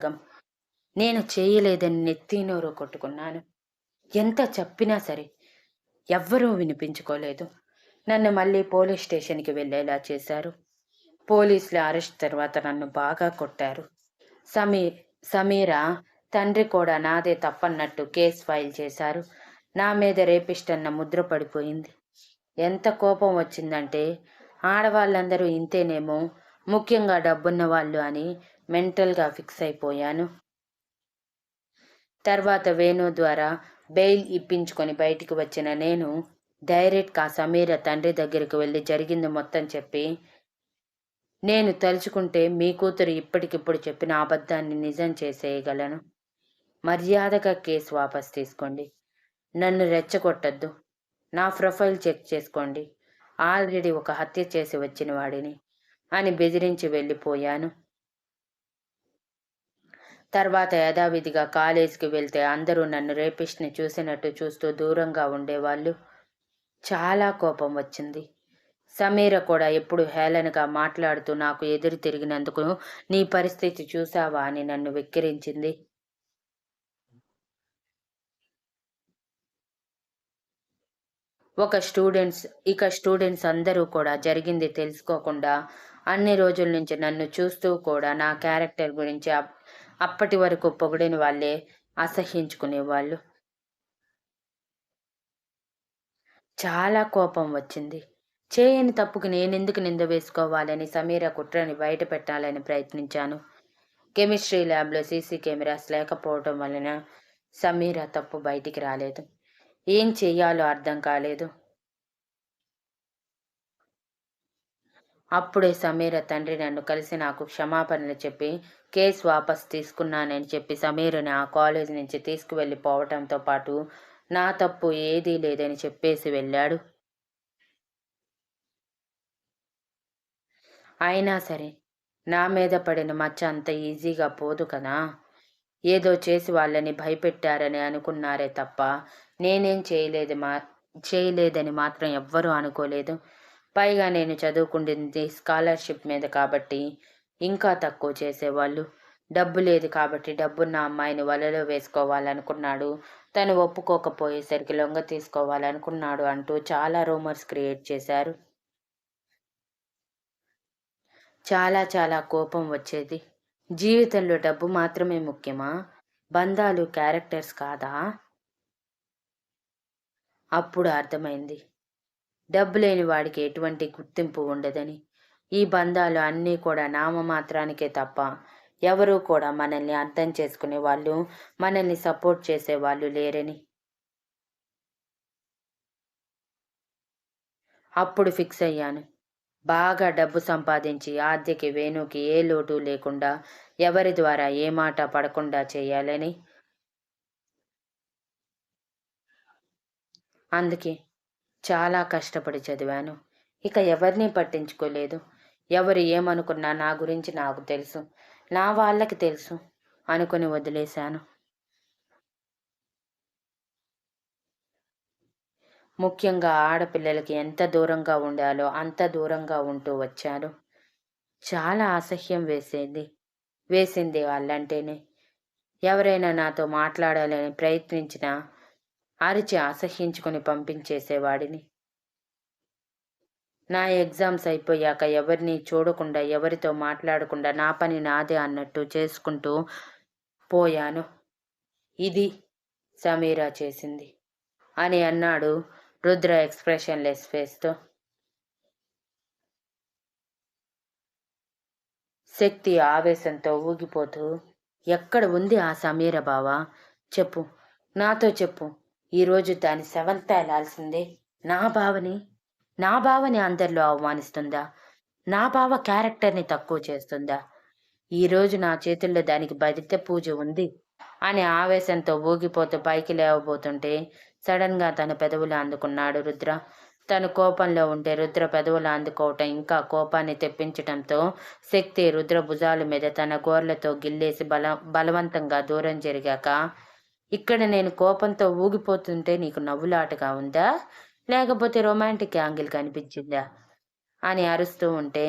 గం నేను చేయలేదని నెత్తి నోరు కొట్టుకున్నాను. ఎంత చెప్పినా సరే ఎవ్వరూ వినిపించుకోలేదు. నన్ను మళ్ళీ పోలీస్ స్టేషన్‌కి వెళ్ళేలా చేశారు. పోలీసుల అరెస్ట్ తర్వాత నన్ను బాగా కొట్టారు. సమీ సమీర తండ్రి కూడా నాదే తప్పన్నట్టు కేస్ ఫైల్ చేశారు. నా మీద రేపిస్ట్ అన్న ముద్ర పడిపోయింది. ఎంత కోపం వచ్చిందంటే ఆడవాళ్ళందరూ ఇంతేనేమో, ముఖ్యంగా డబ్బున్న వాళ్ళు అని మెంటల్‌గా ఫిక్స్ అయిపోయాను. తర్వాత వేణు ద్వారా బెయిల్ ఇప్పించుకొని బయటికి వచ్చిన నేను డైరెక్ట్‌గా సమీర తండ్రి దగ్గరికి వెళ్ళి జరిగింది మొత్తం చెప్పి, నేను తలుచుకుంటే మీ కూతురు ఇప్పటికిప్పుడు చెప్పిన అబద్ధాన్ని నిజం చేసేయగలను. మర్యాదగా కేసు వాపస్ తీసుకోండి. నన్ను రెచ్చగొట్టొద్దు. నా ప్రొఫైల్ చెక్ చేసుకోండి. ఆల్రెడీ ఒక హత్య చేసి వచ్చిన వాడిని అని బెదిరించి వెళ్ళిపోయాను. తర్వాత యథావిధిగా కాలేజీకి వెళ్తే అందరూ నన్ను రేపిస్ట్‌ని చూసినట్టు చూస్తూ దూరంగా ఉండేవాళ్ళు. చాలా కోపం వచ్చింది. సమీర కూడా ఎప్పుడు హేళనగా మాట్లాడుతూ నాకు ఎదురు తిరిగినందుకు నీ పరిస్థితి చూసావా అని నన్ను వెక్కిరించింది. స్టూడెంట్స్ అందరూ కూడా జరిగింది తెలుసుకోకుండా అన్ని రోజుల నుంచి నన్ను చూస్తూ కూడా నా క్యారెక్టర్ గురించి అప్పటి వరకు పొగిడిన వాళ్ళే అసహ్యించుకునేవాళ్ళు. చాలా కోపం వచ్చింది. చేయని తప్పుకి నేనెందుకు నింద వేసుకోవాలని సమీర కుట్రని బయట పెట్టాలని ప్రయత్నించాను. కెమిస్ట్రీ ల్యాబ్లో సీసీ కెమెరాస్ లేకపోవటం వలన సమీర తప్పు బయటికి రాలేదు. ఏం చెయ్యాలో అర్థం కాలేదు. అప్పుడే సమీర తండ్రి నన్ను కలిసి నాకు క్షమాపణలు చెప్పి కేసు వాపస్ తీసుకున్నానని చెప్పి సమీరని ఆ కాలేజీ నుంచి తీసుకువెళ్ళిపోవటంతో పాటు నా తప్పు ఏదీ లేదని చెప్పేసి వెళ్ళాడు. అయినా సరే నా మీద పడిన మచ్చ అంత ఈజీగా పోదు కదా. ఏదో చేసి వాళ్ళని భయపెట్టారని అనుకున్నారే తప్ప నేనేం చేయలేదని మాత్రం ఎవ్వరూ అనుకోలేదు. పైగా నేను చదువుకుంటుంది స్కాలర్షిప్ మీద కాబట్టి ఇంకా తక్కువ చేసేవాళ్ళు. డబ్బు లేదు కాబట్టి డబ్బున్న అమ్మాయిని వలలో వేసుకోవాలనుకున్నాడు, తను ఒప్పుకోకపోయేసరికి లొంగ తీసుకోవాలనుకున్నాడు అంటూ చాలా రూమర్స్ క్రియేట్ చేశారు. చాలా చాలా కోపం వచ్చేది. జీవితంలో డబ్బు మాత్రమే ముఖ్యమా? బంధాలు క్యారెక్టర్స్ కాదా? అప్పుడు అర్థమైంది. డబ్బు లేని వాడికి ఎటువంటి గుర్తింపు ఉండదని. ఈ బంధాలు అన్నీ కూడా నామమాత్రానికే తప్ప ఎవరూ కూడా మనల్ని అర్థం చేసుకునే వాళ్ళు, మనల్ని సపోర్ట్ చేసేవాళ్ళు లేరని. అప్పుడు ఫిక్స్ అయ్యాను. బాగా డబ్బు సంపాదించి ఆద్యకి, వేణుకి ఏ లోటు లేకుండా, ఎవరి ద్వారా ఏ మాట పడకుండా చేయాలని. అందుకే చాలా కష్టపడి చదివాను. ఇక ఎవరినీ పట్టించుకోలేదు. ఎవరు ఏమనుకున్నా నా గురించి నాకు తెలుసు, నా వాళ్ళకి తెలుసు అనుకుని వదిలేశాను. ముఖ్యంగా ఆడపిల్లలకి ఎంత దూరంగా ఉండాలో అంత దూరంగా ఉంటూ వచ్చాను. చాలా అసహ్యం వేసింది వాళ్ళంటేనే. ఎవరైనా నాతో మాట్లాడాలని ప్రయత్నించినా అరిచి అసహ్యించుకుని పంపించేసేవాడిని. నా ఎగ్జామ్స్ అయిపోయాక ఎవరిని చూడకుండా, ఎవరితో మాట్లాడకుండా నా పని నాదే అన్నట్టు చేసుకుంటూ పోయాను. ఇది సమీరా చేసింది అని అన్నాడు రుద్ర ఎక్స్ప్రెషన్లెస్ ఫేస్తో. శక్తి ఆవేశంతో ఊగిపోతూ, ఎక్కడ ఉంది ఆ సమీర బావా? చెప్పు, నాతో చెప్పు. ఈరోజు దాని సెవెంత్ తేలాల్సిందే. నా బావని నా బావని అందరిలో అవమానిస్తుందా? నా బావ క్యారెక్టర్ని తక్కువ చేస్తుందా? ఈరోజు నా చేతుల్లో దానికి బలిత పూజ ఉంది అని ఆవేశంతో ఊగిపోతూ పైకి లేవబోతుంటే సడన్గా తన పెదవులు అందుకున్నాడు రుద్ర. తను కోపంలో ఉంటే రుద్ర పెదవులు అందుకోవటం ఇంకా కోపాన్ని తెప్పించటంతో శక్తి రుద్ర భుజాల మీద తన గోర్లతో గిల్లేసి బలవంతంగా దూరం జరిగాక, ఇక్కడ నేను కోపంతో ఊగిపోతుంటే నీకు నవ్వులాటగా ఉందా, లేకపోతే రొమాంటిక్ యాంగిల్ కనిపించిందా అని అరుస్తూ ఉంటే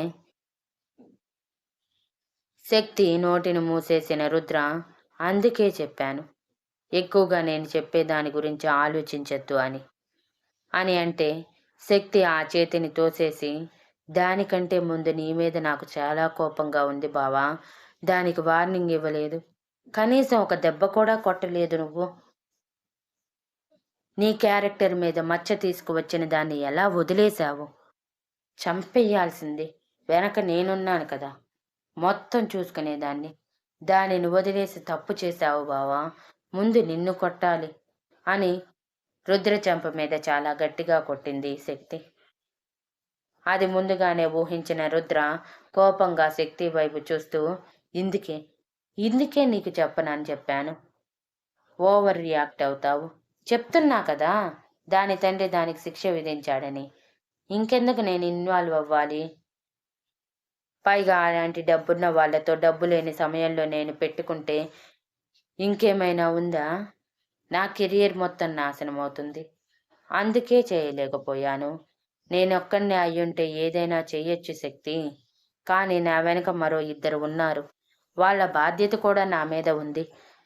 శక్తి నోటిని మూసేసిన రుద్ర, అందుకే చెప్పాను ఎక్కువగా నేను చెప్పే దాని గురించి ఆలోచించొద్దు అని. అని అంటే శక్తి ఆ చేతిని తోసేసి, దానికంటే ముందు నీ మీద నాకు చాలా కోపంగా ఉంది బావా. దానికి వార్నింగ్ ఇవ్వలేదు. కనీసం ఒక దెబ్బ కూడా కొట్టలేదు నువ్వు. నీ క్యారెక్టర్ మీద మచ్చ తీసుకువచ్చిన దాన్ని ఎలా వదిలేశావు? చంపేయాల్సింది. వెనక నేనున్నాను కదా, మొత్తం చూసుకునేదాన్ని. దానిని వదిలేసి తప్పు చేశావు బావా. ముందు నిన్ను కొట్టాలి అని రుద్ర చెంప మీద చాలా గట్టిగా కొట్టింది శక్తి. అది ముందుగానే ఊహించిన రుద్ర కోపంగా శక్తి వైపు చూస్తూ, ఇందుకే ఇందుకే నీకు చెప్పనని చెప్పాను. ఓవర్ రియాక్ట్ అవుతావు. చెప్తున్నా కదా, దాని తండ్రి దానికి శిక్ష విధించాడని. ఇంకెందుకు నేను ఇన్వాల్వ్ అవ్వాలి? పైగా అలాంటి డబ్బున్న వాళ్ళతో డబ్బు లేని సమయంలో నేను పెట్టుకుంటే ఇంకేమైనా ఉందా? నా కెరియర్ మొత్తం నాశనం అవుతుంది. అందుకే చేయలేకపోయాను. నేనొక్కడినే అయ్యుంటే ఏదైనా చెయ్యొచ్చు శక్తి. కానీ నా వెనక మరో ఇద్దరు ఉన్నారు. వాళ్ళ బాధ్యత కూడా నా మీద ఉంది.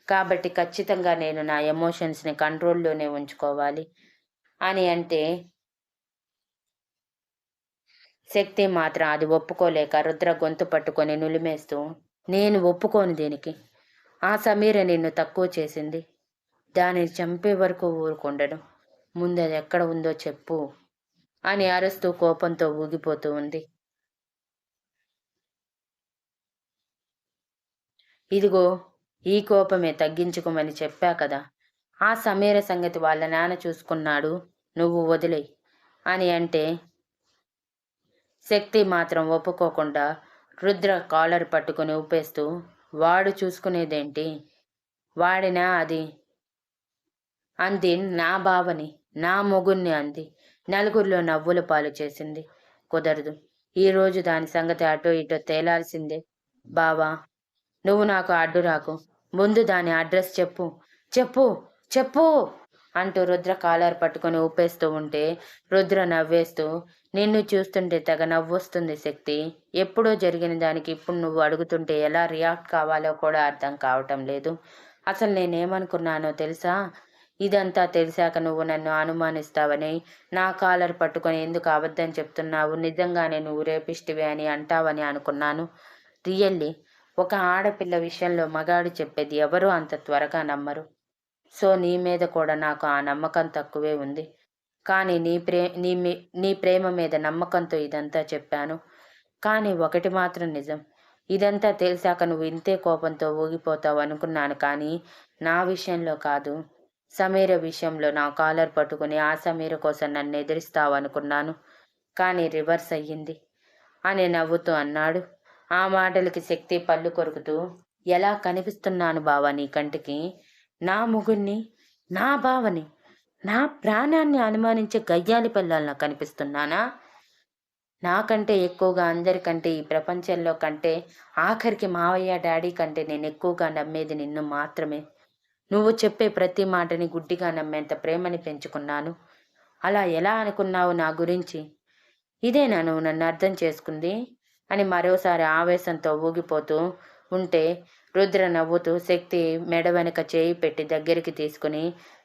కాబట్టి ఖచ్చితంగా నేను నా ఎమోషన్స్ని కంట్రోల్లోనే ఉంచుకోవాలి అని అంటే శక్తి మాత్రం అది ఒప్పుకోలేక రుద్ర గొంతు పట్టుకొని నులిమేస్తూ, నేను ఒప్పుకోను దీనికి. ఆ సమీర నిన్ను తక్కువ చేసింది. దానిని చంపే వరకు ఊరుకుండను. ముందు అది ఎక్కడ ఉందో చెప్పు అని అరుస్తూ కోపంతో ఊగిపోతూ ఉంది. ఇదిగో ఈ కోపమే తగ్గించుకోమని చెప్పా కదా. ఆ సమీర సంగతి వాళ్ళ నాన్న చూసుకున్నాడు, నువ్వు వదిలేయ్ అని అంటే శక్తి మాత్రం ఒప్పుకోకుండా రుద్ర కాలర్ పట్టుకుని ఊపేస్తూ, వాడు చూసుకునేదేంటి? వాడినా అది అంది. నా బావని, నా మొగుణ్ణి అంది. నలుగురిలో నవ్వుల పాలు చేసింది. కుదరదు. ఈరోజు దాని సంగతి అటో ఇటో తేలాల్సిందే. బావా, నువ్వు నాకు అడ్డు రాకు. ముందు దాని అడ్రస్ చెప్పు, చెప్పు, చెప్పు అంటూ రుద్ర కాలర్ పట్టుకొని ఊపేస్తూ ఉంటే రుద్ర నవ్వేస్తూ, నిన్ను చూస్తుంటే తెగ నవ్వొస్తుంది శక్తి. ఎప్పుడో జరిగిన దానికి ఇప్పుడు నువ్వు అడుగుతుంటే ఎలా రియాక్ట్ కావాలో కూడా అర్థం కావటం లేదు. అసలు నేనేమనుకున్నానో తెలుసా? ఇదంతా తెలిసాక నువ్వు నన్ను అనుమానిస్తావని, నా కాలర్ పట్టుకొని ఎందుకు అబద్ధం చెప్తున్నావు, నిజంగానే నువ్వు రేపిస్టివే అని అంటావని అనుకున్నాను. రియల్లీ ఒక ఆడపిల్ల విషయంలో మగాడు చెప్పేది ఎవరూ అంత త్వరగా నమ్మరు. సో నీ మీద కూడా నాకు ఆ నమ్మకం తక్కువే ఉంది. కానీ నీ ప్రేమ మీద నమ్మకంతో ఇదంతా చెప్పాను. కానీ ఒకటి మాత్రం నిజం. ఇదంతా తెలిసాక నువ్వు ఇంతే కోపంతో ఊగిపోతావు అనుకున్నాను. కానీ నా విషయంలో కాదు. సమీర విషయంలో నా కాలర్ పట్టుకుని ఆ సమీర కోసం నన్ను ఎదిరిస్తావు అనుకున్నాను. కానీ రివర్స్ అయ్యింది అని నవ్వుతూ అన్నాడు. ఆ మాటలకి శక్తి పళ్ళు కొరుకుతూ, ఎలా కనిపిస్తున్నాను బావా నీ కంటికి? నా మొగుణ్ణి, నా బావని, నా ప్రాణాన్ని అనుమానించే గయ్యాలి పిల్లల్లా కనిపిస్తున్నానా? నాకంటే ఎక్కువగా అందరికంటే ఈ ప్రపంచంలో కంటే ఆఖరికి మావయ్య డాడీ కంటే నేను ఎక్కువగా నమ్మేది నిన్ను మాత్రమే. నువ్వు చెప్పే ప్రతి మాటని గుడ్డిగా నమ్మేంత ప్రేమని పెంచుకున్నాను. అలా ఎలా అనుకున్నావు నా గురించి? ఇదేనా నువ్వు నన్ను అర్థం చేసుకుంది అని మరోసారి ఆవేశంతో ఊగిపోతూ ఉంటే రుద్ర నవ్వుతూ శక్తి మెడ వెనక చేయి పెట్టి దగ్గరికి తీసుకుని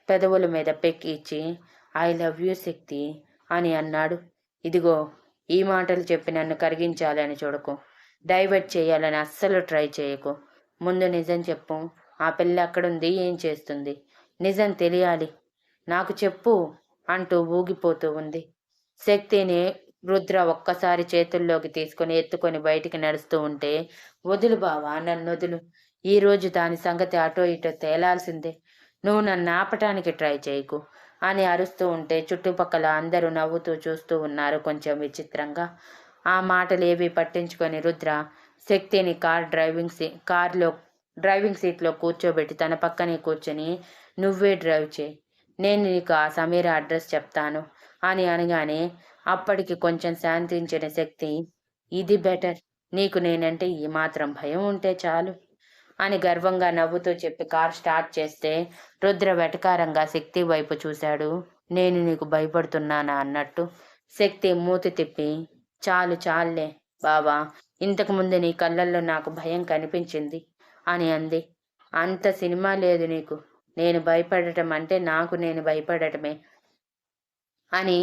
పెదవుల మీద పెక్కి ఇచ్చి, ఐ లవ్ యూ శక్తి అని అన్నాడు. ఇదిగో ఈ మాటలు చెప్పి నన్ను కరిగించాలని చూడకు. డైవర్ట్ చేయాలని అస్సలు ట్రై చేయకు. ముందు నిజం చెప్పు. ఆ పిల్ల ఎక్కడుంది, ఏం చేస్తుంది? నిజం తెలియాలి, నాకు చెప్పు అంటూ ఊగిపోతూ ఉంది. శక్తిని రుద్ర ఒక్కసారి చేతుల్లోకి తీసుకుని ఎత్తుకొని బయటికి నడుస్తూ ఉంటే, వదులు బావా, నన్నొదులు. ఈరోజు దాని సంగతి అటో ఇటో తేలాల్సిందే. నువ్వు నన్ను ఆపటానికి ట్రై చేయకు అని అరుస్తూ ఉంటే చుట్టుపక్కల అందరూ నవ్వుతూ చూస్తూ ఉన్నారు కొంచెం విచిత్రంగా. ఆ మాటలు ఏవి పట్టించుకొని రుద్ర శక్తిని డ్రైవింగ్ సీట్లో కూర్చోబెట్టి తన పక్కనే కూర్చొని, నువ్వే డ్రైవ్ చేయి, నేను నీకు ఆ సమీర అడ్రస్ చెప్తాను అని అనగానే అప్పటికి కొంచెం శాంతించిన శక్తి, ఇది బెటర్. నీకు నేనంటే ఈ మాత్రం భయం ఉంటే చాలు అని గర్వంగా నవ్వుతూ చెప్పి కార్ స్టార్ట్ చేస్తే రుద్ర వెటకారంగా శక్తి వైపు చూశాడు. నేను నీకు భయపడుతున్నానా అన్నట్టు. శక్తి మూతి తిప్పి, చాలు చాలులే బావా, ఇంతకుముందు నీ కళ్ళల్లో నాకు భయం కనిపించింది అని అంది. అంత సినిమా లేదు నీకు. నేను భయపడటం అంటే నాకు నేను భయపడటమే అని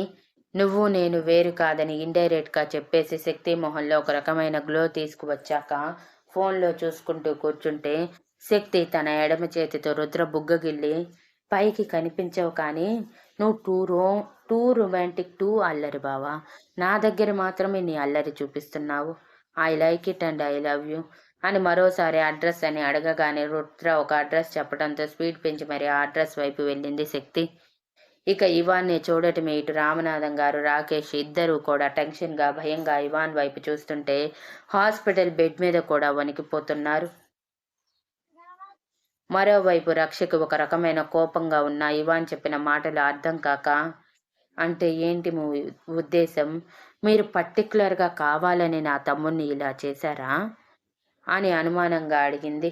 నువ్వు నేను వేరు కాదని ఇండైరెక్ట్గా చెప్పేసి శక్తి మొహంలో ఒక రకమైన గ్లో తీసుకువచ్చాక ఫోన్లో చూసుకుంటూ కూర్చుంటే శక్తి తన ఎడమ చేతితో రుద్ర బుగ్గగిల్లి, పైకి కనిపించవు కానీ నువ్వు టూ రొమాంటిక్ టూ అల్లరి బావా. నా దగ్గర మాత్రమే నీ అల్లరి చూపిస్తున్నావు. I like it and I love you అని మరోసారి అడ్రస్ అని అడగగానే రుద్ర ఒక అడ్రస్ చెప్పడంతో స్పీడ్ పెంచి మరి ఆ అడ్రస్ వైపు వెళ్ళింది శక్తి. ఇక ఇవాన్ని చూడటమే ఇటు రామనాథం గారు రాకేష్ ఇద్దరూ కూడా టెన్షన్గా భయంగా ఇవాన్ వైపు చూస్తుంటే హాస్పిటల్ బెడ్ మీద కూడా వణికిపోతున్నారు. మరోవైపు రక్షకు ఒక రకమైన కోపంగా ఉన్న ఇవాన్ చెప్పిన మాటలు అర్థం కాక, అంటే ఏంటి మీ ఉద్దేశం? మీరు పర్టికులర్గా కావాలని నా తమ్ముణ్ణి ఇలా చేశారా అని అనుమానంగా అడిగింది.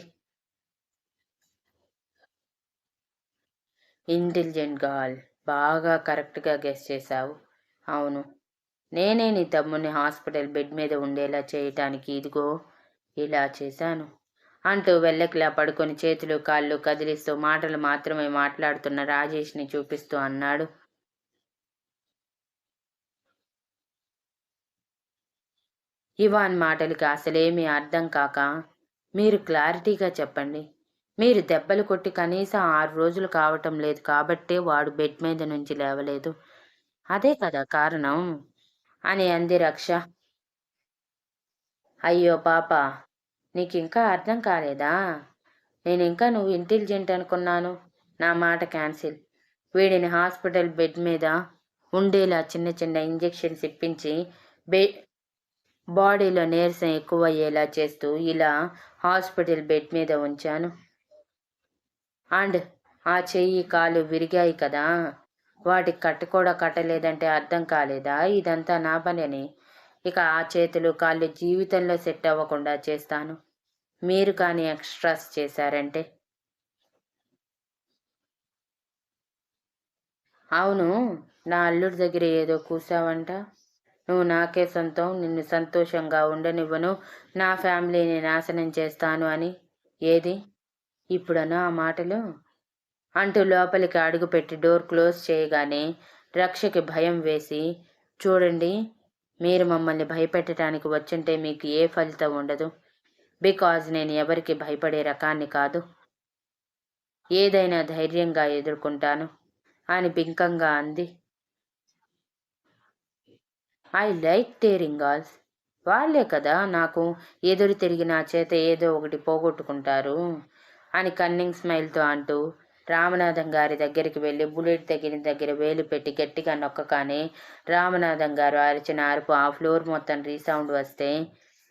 ఇంటెలిజెంట్ గర్ల్, బాగా కరెక్ట్గా గెస్ చేశావు. అవును, నేనే నీ తమ్ముని హాస్పిటల్ బెడ్ మీద ఉండేలా చేయటానికి ఇదిగో ఇలా చేశాను అంటూ వెళ్ళకిలా పడుకొని చేతులు కాళ్ళు కదిలిస్తూ మాటలు మాత్రమే మాట్లాడుతున్న రాజేష్ని చూపిస్తూ అన్నాడు. ఇవాన్ మాటలకి అసలేమీ అర్థం కాక, మీరు క్లారిటీగా చెప్పండి. మీరు దెబ్బలు కొట్టి కనీసం 6 రోజులు కావటం లేదు కాబట్టే వాడు బెడ్ మీద నుంచి లేవలేదు. అదే కదా కారణం అని అంది రక్ష. అయ్యో పాప, నీకింకా అర్థం కాలేదా? నేనింకా నువ్వు ఇంటెలిజెంట్ అనుకున్నాను. నా మాట క్యాన్సిల్. వీడిని హాస్పిటల్ బెడ్ మీద ఉండేలా చిన్న చిన్న ఇంజెక్షన్స్ ఇప్పించి బాడీలో నీరసం ఎక్కువయ్యేలా చేస్తూ ఇలా హాస్పిటల్ బెడ్ మీద ఉంచాను. అండ్ ఆ చెయ్యి కాలు విరిగాయి కదా, వాటికి కట్టు కూడా కట్టలేదంటే అర్థం కాలేదా ఇదంతా నా పని? ఇక ఆ చేతులు కాళ్ళు జీవితంలో సెట్ అవ్వకుండా చేస్తాను. మీరు కానీ ఎక్స్ట్రాస్ చేశారంటే. అవును, నా అల్లుడి దగ్గర ఏదో కూసావంట. నువ్వు నాకే సొంతం, నిన్ను సంతోషంగా ఉండనివ్వను, నా ఫ్యామిలీని నాశనం చేస్తాను అని. ఏది ఇప్పుడనా ఆ మాటలు అంటూ లోపలికి అడుగుపెట్టి డోర్ క్లోజ్ చేయగానే రక్షకి భయం వేసి, చూడండి, మీరు మమ్మల్ని భయపెట్టడానికి వచ్చుంటే మీకు ఏ ఫలితం ఉండదు. బికాజ్ నేను ఎవరికి భయపడే రకాన్ని కాదు. ఏదైనా ధైర్యంగా ఎదుర్కొంటాను అని బింకంగా అంది. I like daring girls. వాళ్ళే కదా నాకు ఎదురు తిరిగి నా చేత ఏదో ఒకటి పోగొట్టుకుంటారు అని కన్నింగ్ స్మైల్తో అంటూ రామనాథం గారి దగ్గరికి వెళ్ళి బుల్లెట్ తగిలిన దగ్గర వేలు పెట్టి గట్టిగా నొక్కగానే రామనాథం గారు అరిచిన అరుపు ఆ ఫ్లోర్ మొత్తం రీసౌండ్ వస్తే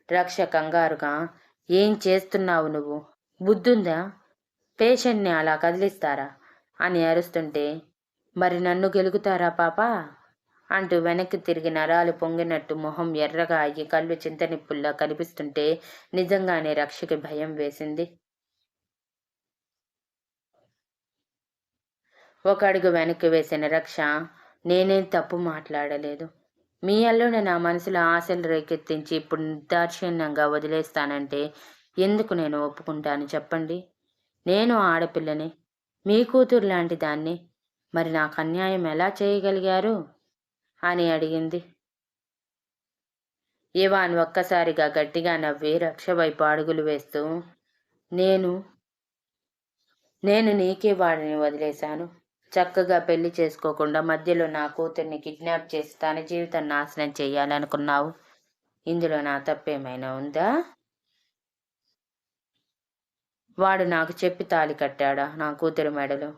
రక్ష కంగారుగా, ఏం చేస్తున్నావు నువ్వు? బుద్ధుందా? పేషెంట్ని అలా కదిలిస్తారా అని అరుస్తుంటే, మరి నన్ను గెలుగుతారా పాపా అంటూ వెనక్కి తిరిగి నరాలు పొంగినట్టు మొహం ఎర్రగా అయ్యి కళ్ళు చింతనిప్పుల్లా కనిపిస్తుంటే నిజంగానే రక్షకి భయం వేసింది. ఒక అడుగు వెనక్కి వేసిన రక్ష, నేనేం తప్పు మాట్లాడలేదు. మీ అల్లుని నా మనసులో ఆశలు రేకెత్తించి ఇప్పుడు నిర్దాక్షిణ్యంగా వదిలేస్తానంటే ఎందుకు నేను ఒప్పుకుంటాను చెప్పండి? నేను ఆడపిల్లని, మీ కూతురు లాంటి దాన్ని. మరి నాకు అన్యాయం ఎలా చేయగలిగారు అని అడిగింది. ఇవాన్ ఒక్కసారిగా గట్టిగా నవ్వి రక్ష వైపు అడుగులు వేస్తూ, నేను నేను నీకే వాడిని వదిలేశాను. చక్కగా పెళ్లి చేసుకోకుండా మధ్యలో నా కూతుర్ని కిడ్నాప్ చేసి తన జీవితం నాశనం చెయ్యాలనుకున్నావు. ఇందులో నా తప్పేమైనా ఉందా? వాడు నాకు చెప్పి తాళి కట్టాడా నా కూతురు మెడలో?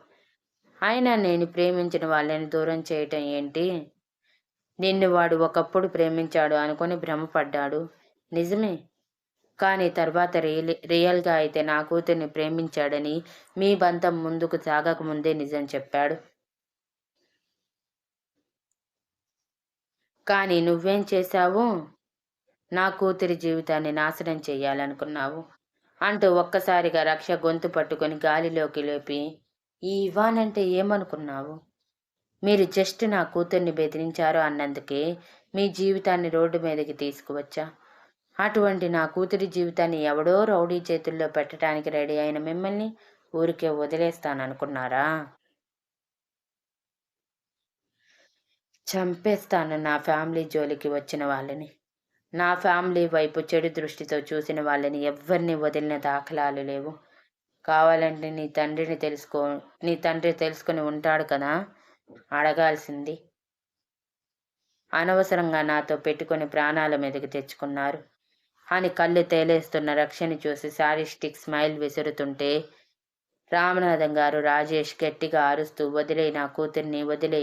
అయినా నేను ప్రేమించిన వాళ్ళని దూరం చేయటం ఏంటి? నిన్ను వాడు ఒకప్పుడు ప్రేమించాడు అనుకుని భ్రమపడ్డాడు, నిజమే. కానీ తర్వాత రియల్గా అయితే నా కూతుర్ని ప్రేమించాడని మీ బంధం ముందుకు సాగకముందే నిజం చెప్పాడు. కానీ నువ్వేం చేశావు? నా కూతురి జీవితాన్ని నాశనం చెయ్యాలనుకున్నావు అంటూ ఒక్కసారిగా రక్ష గొంతు పట్టుకొని గాలిలోకి లేపి, ఈ ఇవాన్ అంటే ఏమనుకున్నావు? మీరు జస్ట్ నా కూతుర్ని బెదిరించారు అన్నందుకే మీ జీవితాన్ని రోడ్డు మీదకి తీసుకువచ్చా. అటువంటి నా కూతురి జీవితాన్ని ఎవడో రౌడీ చేతుల్లో పెట్టడానికి రెడీ అయిన మిమ్మల్ని ఊరికే వదిలేస్తాననుకున్నారా? చంపేస్తాను నా ఫ్యామిలీ జోలికి వచ్చిన వాళ్ళని. నా ఫ్యామిలీ వైపు చెడు దృష్టితో చూసిన వాళ్ళని ఎవ్వరిని వదిలిన దాఖలాలు లేవు. కావాలంటే నీ తండ్రి తెలుసుకొని ఉంటాడు కదా, అడగాల్సింది. అనవసరంగా నాతో పెట్టుకొని ప్రాణాల మీదకి తెచ్చుకున్నారు అని కళ్ళు తేలేస్తున్న రక్షని చూసి శాడిస్టిక్ స్మైల్ విసురుతుంటే రామనాథం గారు రాజేష్ గట్టిగా అరుస్తూ వదిలే నా కూతుర్ని, వదిలే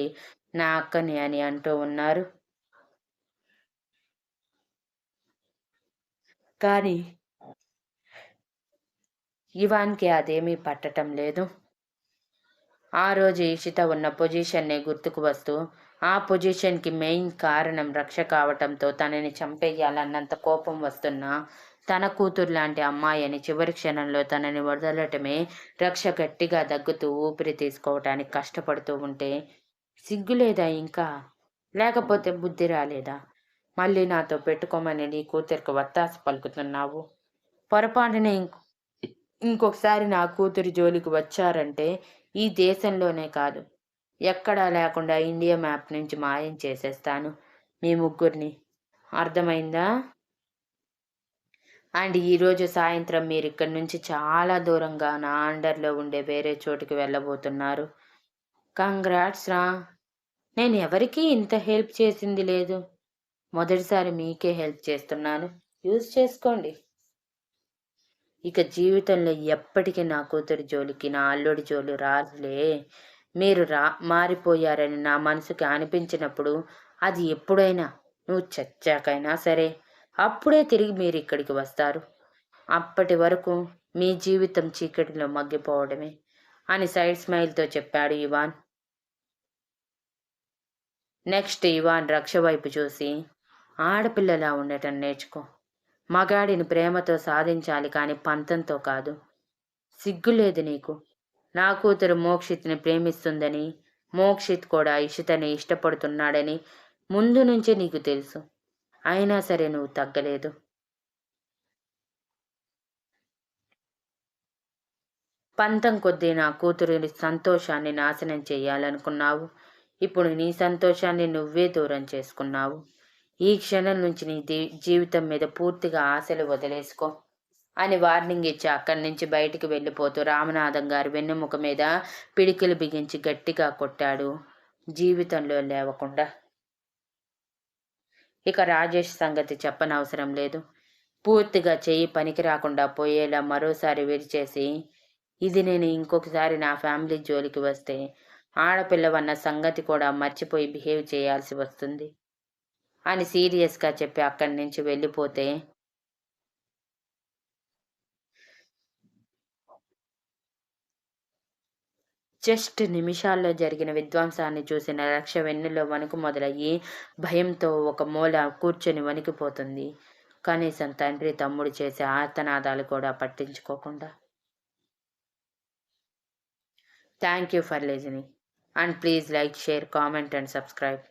నా అక్కని అని అంటూ ఉన్నారు. కానీ ఇవాన్కి అదేమీ పట్టటం లేదు. ఆ రోజు ఇషిత ఉన్న పొజిషన్నే గుర్తుకు వస్తూ ఆ పొజిషన్కి మెయిన్ కారణం రక్ష కావటంతో తనని చంపేయాలన్నంత కోపం వస్తున్నా తన కూతురు లాంటి అమ్మాయిని చివరి క్షణంలో తనని వదలటమే రక్ష గట్టిగా దగ్గుతూ ఊపిరి తీసుకోవటానికి కష్టపడుతూ ఉంటే సిగ్గులేదా ఇంకా? లేకపోతే బుద్ధి రాలేదా? మళ్ళీ నాతో పెట్టుకోమని నీ కూతురికి వత్తాసు పలుకుతున్నావు. పొరపాటునే ఇంకొకసారి నా కూతురి జోలికి వచ్చారంటే ఈ దేశంలోనే కాదు, ఎక్కడా లేకుండా ఇండియా మ్యాప్ నుంచి మాయం చేసేస్తాను మీ ముగ్గురిని. అర్థమైందా? అండ్ ఈరోజు సాయంత్రం మీరు ఇక్కడి నుంచి చాలా దూరంగా నా అండర్లో ఉండే వేరే చోటుకి వెళ్ళబోతున్నారు. కంగ్రాట్స్ రా. నేను ఎవరికీ ఇంత హెల్ప్ చేసింది లేదు. మొదటిసారి మీకే హెల్ప్ చేస్తున్నాను. యూజ్ చేసుకోండి. ఇక జీవితంలో ఎప్పటికీ నా కూతురి జోలికి, నా అల్లుడి జోలి రాదులే. మీరు మారిపోయారని నా మనసుకి అనిపించినప్పుడు, అది ఎప్పుడైనా, నువ్వు చచ్చాకైనా సరే, అప్పుడే తిరిగి మీరు ఇక్కడికి వస్తారు. అప్పటి వరకు మీ జీవితం చీకటిలో మగ్గిపోవడమే అని సైడ్ స్మైల్తో చెప్పాడు ఇవాన్. నెక్స్ట్ ఇవాన్ రక్ష వైపు చూసి, ఆడపిల్లలా ఉండటం నేర్చుకో. మగాడిని ప్రేమతో సాధించాలి కానీ పంతంతో కాదు. సిగ్గులేదు నీకు? నా కూతురు మోక్షిత్ని ప్రేమిస్తుందని, మోక్షిత్ కూడా ఇషితని ఇష్టపడుతున్నాడని ముందు నుంచే నీకు తెలుసు. అయినా సరే నువ్వు తగ్గలేదు. పంతం కొద్దీ నా కూతురి సంతోషాన్ని నాశనం చేయాలనుకున్నావు. ఇప్పుడు నీ సంతోషాన్ని నువ్వే దూరం చేసుకున్నావు. ఈ క్షణం నుంచి నీ జీవితం మీద పూర్తిగా ఆశలు వదిలేసుకో అని వార్నింగ్ ఇచ్చి అక్కడి నుంచి బయటికి వెళ్ళిపోతూ రామనాథం గారు వెన్నెముక మీద పిడికిలు బిగించి గట్టిగా కొట్టాడు, జీవితంలో లేవకుండా. ఇక రాజేష్ సంగతి చెప్పనవసరం లేదు. పూర్తిగా చెయ్యి పనికి రాకుండా పోయేలా మరోసారి విరిచేసి, ఇది నేను ఇంకొకసారి నా ఫ్యామిలీ జోలికి వస్తే ఆడపిల్లవన్న సంగతి కూడా మర్చిపోయి బిహేవ్ చేయాల్సి వస్తుంది అని సీరియస్గా చెప్పి అక్కడి నుంచి వెళ్ళిపోతే జస్ట్ నిమిషాల్లో జరిగిన విధ్వంసాన్ని చూసిన రక్ష వెన్నులో వణుకు మొదలయ్యి భయంతో ఒక మూల కూర్చొని వణికిపోతుంది. కనీసం తండ్రి తమ్ముడు చేసే ఆర్తనాదాలు కూడా పట్టించుకోకుండా. Thank you for listening and please like, share, comment and subscribe.